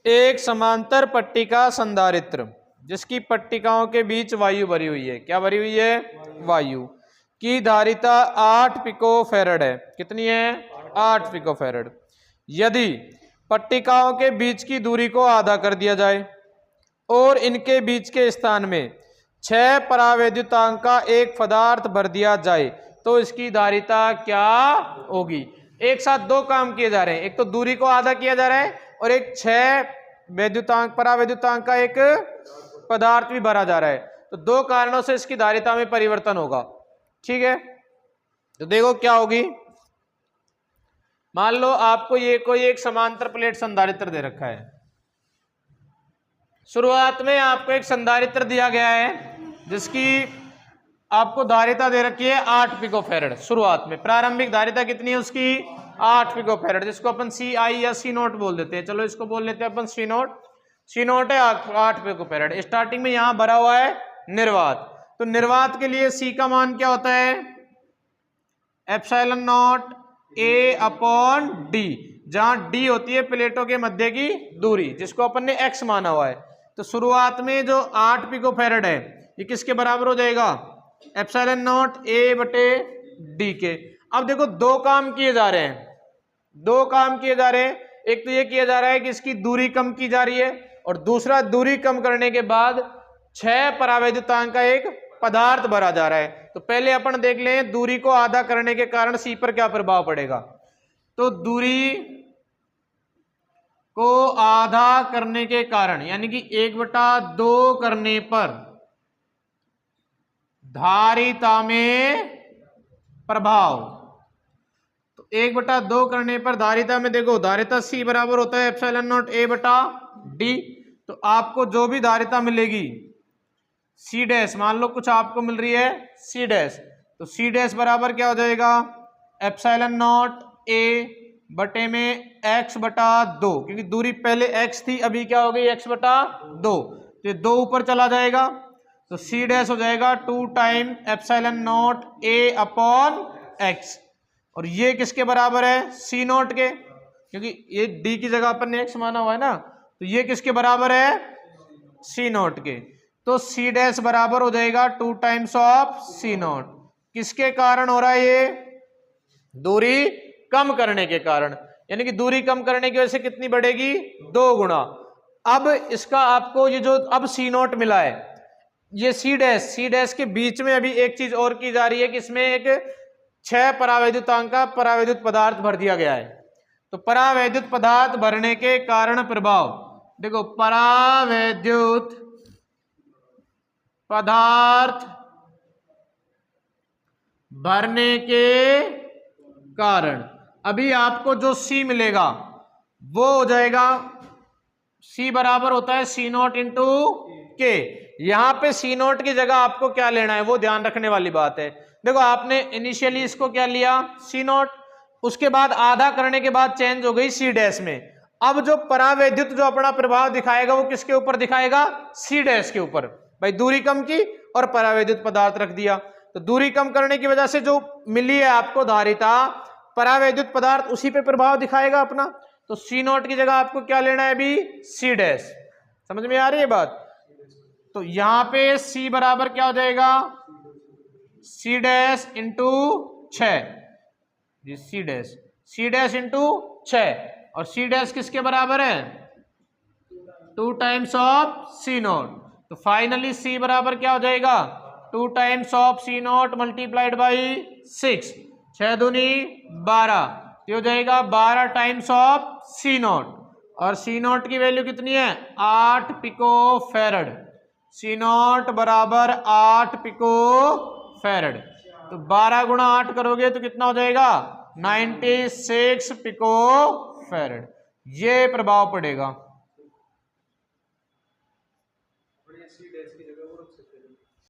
एक समांतर पट्टिका संधारित्र जिसकी पट्टिकाओं के बीच वायु भरी हुई है। क्या भरी हुई है? वायु। की धारिता 8 पिकोफैरड है। कितनी है? 8 पिकोफैरड। यदि पट्टिकाओं के बीच की दूरी को आधा कर दिया जाए और इनके बीच के स्थान में 6 परावैद्युतांक का एक पदार्थ भर दिया जाए तो इसकी धारिता क्या होगी? एक साथ दो काम किए जा रहे हैं, एक तो दूरी को आधा किया जा रहा है और एक 6 वैद्युतांक परावैद्युतांक का एक पदार्थ भी भरा जा रहा है। तो दो कारणों से इसकी धारिता में परिवर्तन होगा। ठीक है, तो देखो क्या होगी। मान लो आपको ये कोई एक समांतर प्लेट संधारित्र दे रखा है। शुरुआत में आपको एक संधारित्र दिया गया है जिसकी आपको धारिता दे रखी है 8 पिकोफैरड। शुरुआत में प्रारंभिक धारिता कितनी है उसकी? 8 पिकोफैरड, जिसको अपन सी आई या सी नोट बोल देते हैं। चलो इसको बोल लेते हैं अपन सी नोट। सी नोट है 8 पिकोफैरड। स्टार्टिंग में यहां भरा हुआ है निर्वात। तो निर्वात के लिए सी का मान क्या होता है? Epsilon not a upon D, जहां डी होती है प्लेटों के मध्य की दूरी, जिसको अपन ने एक्स माना हुआ है। तो शुरुआत में जो 8 पिकोफैरड है ये किसके बराबर हो जाएगा? एप्सिलॉन नॉट ए बटे डी के। अब देखो दो काम किए जा रहे हैं, दो काम किए जा रहे हैं। एक तो ये किया जा रहा है कि इसकी दूरी कम की जा रही है और दूसरा दूरी कम करने के बाद 6 परावैद्युतांक का एक पदार्थ भरा जा रहा है। तो पहले अपन देख लें दूरी को आधा करने के कारण सी पर क्या प्रभाव पड़ेगा। तो दूरी को आधा करने के कारण यानी कि 1/2 करने पर धारिता में प्रभाव। तो 1/2 करने पर धारिता में देखो, धारिता सी बराबर होता है एप्सिलॉन नॉट ए बटा डी। तो आपको जो भी धारिता मिलेगी सी डैश, मान लो कुछ आपको मिल रही है सी डैश, तो सी डैश बराबर क्या हो जाएगा? एप्सिलॉन नॉट ए बटे में x बटा 2, क्योंकि दूरी पहले x थी अभी क्या हो गई? x बटा 2। तो ये 2 ऊपर चला जाएगा तो सी डैश हो जाएगा 2 time epsilon not a upon x। और ये किसके बराबर है? सी नॉट के, क्योंकि ये d की जगह अपन ने x माना हुआ है ना। तो ये किसके बराबर है? सी नॉट के। तो सी डैश बराबर हो जाएगा 2 टाइम्स ऑफ सी नॉट। किसके कारण हो रहा है ये? दूरी कम करने के कारण। यानी कि दूरी कम करने की वजह से कितनी बढ़ेगी? 2 गुना। अब इसका आपको ये जो अब सी नॉट मिला है, ये सी डैश के बीच में अभी एक चीज और की जा रही है कि इसमें एक 6 परावैद्युतांक का परावैद्युत पदार्थ भर दिया गया है। तो परावैद्युत पदार्थ भरने के कारण प्रभाव देखो, परावैद्युत पदार्थ भरने के कारण अभी आपको जो सी मिलेगा वो हो जाएगा, सी बराबर होता है सी नॉट इंटू के। यहां पे सी नॉट की जगह आपको क्या लेना है वो ध्यान रखने वाली बात है। देखो आपने इनिशियली इसको क्या लिया? सी नॉट, उसके बाद आधा करने के बाद चेंज हो गई सी डैश में। अब जो परावैद्युत जो अपना प्रभाव दिखाएगा वो किसके ऊपर दिखाएगा? सी डैश के ऊपर। भाई दूरी कम की और परावैद्युत पदार्थ रख दिया, तो दूरी कम करने की वजह से जो मिली है आपको धारिता, परावैद्युत पदार्थ उसी पे प्रभाव दिखाएगा अपना। तो सी नॉट की जगह आपको क्या लेना है अभी? C dash. समझ में आ रही है बात? तो यहां पे सी बराबर क्या हो जाएगा? C dash into 6, C dash into 6। और सी डैश किसके बराबर है? 2 टाइम्स ऑफ सी नॉट। तो फाइनली सी बराबर क्या हो जाएगा? 2 times of C nought multiplied by 6, 6 दूनी 12, ये हो जाएगा 12 टाइम्स ऑफ सी नॉट। और सी नॉट की वैल्यू कितनी है? 8 पिको फैरड। सी नॉट बराबर 8 पिको फैरड। तो 12 गुणा 8 करोगे तो कितना हो जाएगा? 96 पिको फैरड। ये प्रभाव पड़ेगा।